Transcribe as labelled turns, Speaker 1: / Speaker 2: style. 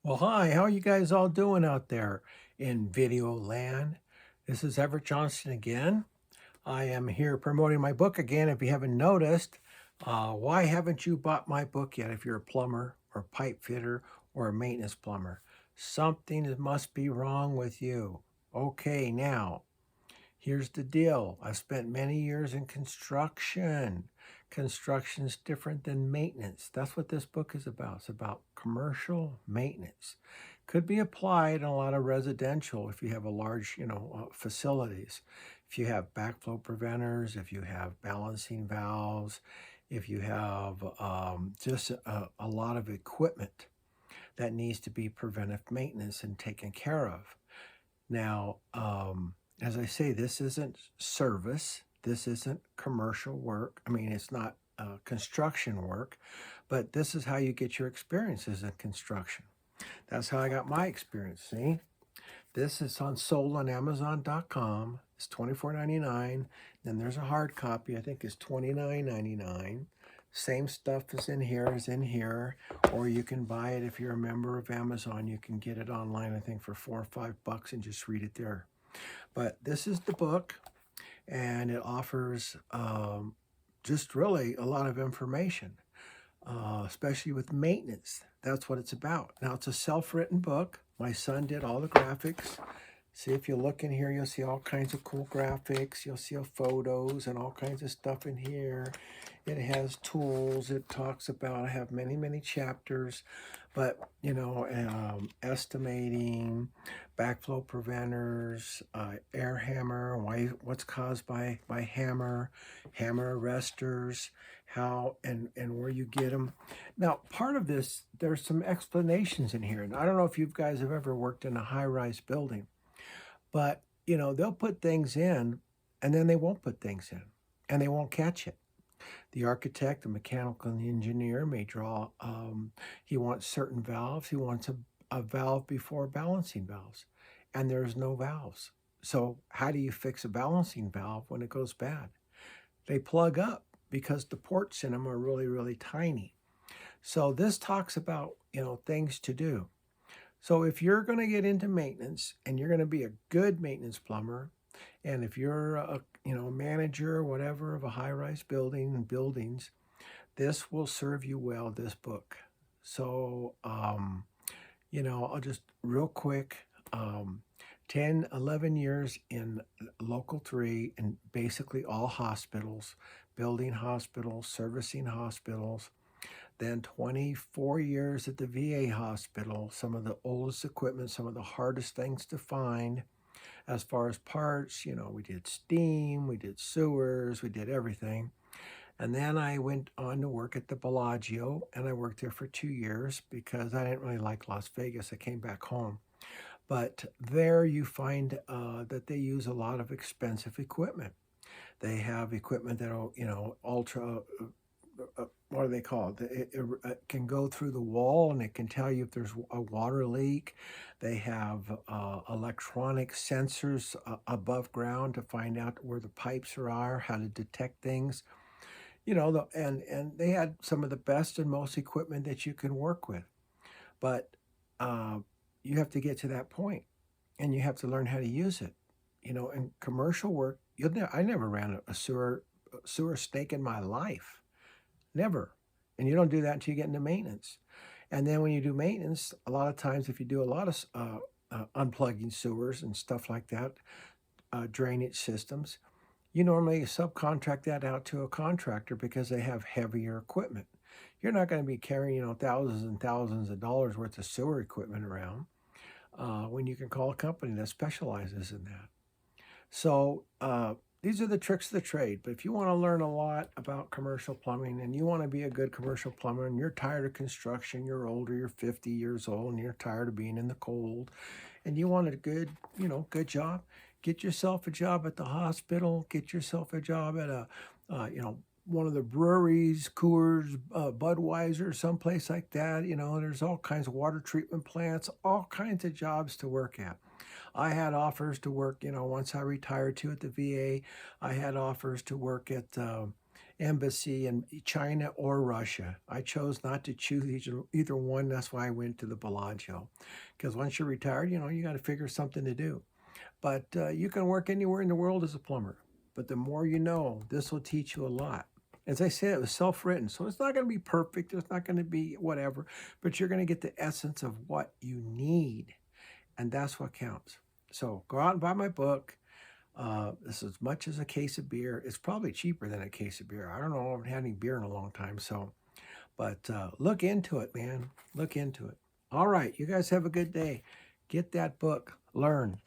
Speaker 1: Well, hi, how are you guys all doing out there in video land? This is Everett Johnson again. I am here promoting my book again. If you haven't noticed, why haven't you bought my book yet if you're a plumber or pipe fitter or a maintenance plumber? Something must be wrong with you. Okay, now, here's the deal. I've spent many years in construction. Construction's different than maintenance. That's what this book is about. It's about commercial maintenance. Could be applied in a lot of residential if you have a large, facilities. If you have backflow preventers, if you have balancing valves, if you have just a lot of equipment that needs to be preventive maintenance and taken care of. Now, as I say, this isn't service. This isn't commercial work. I mean, it's not construction work, but this is how you get your experiences in construction. That's how I got my experience. See, this is sold on Amazon.com. It's $24.99. Then there's a hard copy. I think it's $29.99. Same stuff is in here as in here, or you can buy it if you're a member of Amazon. You can get it online, I think, for $4 or $5 and just read it there. But this is the book, and it offers just really a lot of information, especially with maintenance. That's what it's about. Now, it's a self-written book. My son did all the graphics. See, if you look in here, you'll see all kinds of cool graphics. You'll see photos and all kinds of stuff in here. It has tools. It talks about, I have many, many chapters, but, estimating, backflow preventers, air hammer, what's caused by hammer, hammer arresters, how and where you get them. Now, part of this, there's some explanations in here. And I don't know if you guys have ever worked in a high-rise building, but, they'll put things in and then they won't put things in and they won't catch it. The architect, the mechanical engineer may draw, he wants certain valves. He wants a valve before balancing valves, and there's no valves. So, how do you fix a balancing valve when it goes bad? They plug up because the ports in them are really, really tiny. So, this talks about, things to do. So if you're going to get into maintenance and you're going to be a good maintenance plumber, and if you're a manager or whatever of a high-rise building and buildings, this will serve you well, this book. So I'll just real quick, 10, 11 years in local 3 and basically all hospitals, building hospitals, servicing hospitals, then 24 years at the VA hospital, some of the oldest equipment, some of the hardest things to find as far as parts. We did steam, we did sewers, we did everything. And then I went on to work at the Bellagio, and I worked there for 2 years because I didn't really like Las Vegas. I came back home. But there you find that they use a lot of expensive equipment. They have equipment that'll, ultra what do they call it? It can go through the wall and it can tell you if there's a water leak. They have electronic sensors above ground to find out where the pipes are, how to detect things. And they had some of the best and most equipment that you can work with. But uh, you have to get to that point, and you have to learn how to use it. In commercial work, I never ran a sewer stake in my life. Never. And you don't do that until you get into maintenance. And then when you do maintenance, a lot of times, if you do a lot of unplugging sewers and stuff like that, drainage systems, you normally subcontract that out to a contractor because they have heavier equipment. You're not going to be carrying, thousands and thousands of dollars worth of sewer equipment around when you can call a company that specializes in that. So these are the tricks of the trade. But if you want to learn a lot about commercial plumbing and you want to be a good commercial plumber and you're tired of construction, you're older, you're 50 years old, and you're tired of being in the cold, and you want a good, good job, get yourself a job at the hospital, get yourself a job at one of the breweries, Coors, Budweiser, someplace like that. There's all kinds of water treatment plants, all kinds of jobs to work at. I had offers to work, once I retired too at the VA. I had offers to work embassy in China or Russia. I chose not to choose either one. That's why I went to the Bellagio. Because once you're retired, you got to figure something to do. But you can work anywhere in the world as a plumber. But the more you know, this will teach you a lot. As I said, it was self-written, so it's not going to be perfect. It's not going to be whatever, but you're going to get the essence of what you need, and that's what counts. So go out and buy my book. This is as much as a case of beer. It's probably cheaper than a case of beer. I don't know. I haven't had any beer in a long time, so but look into it, man. Look into it. All right, you guys have a good day. Get that book. Learn.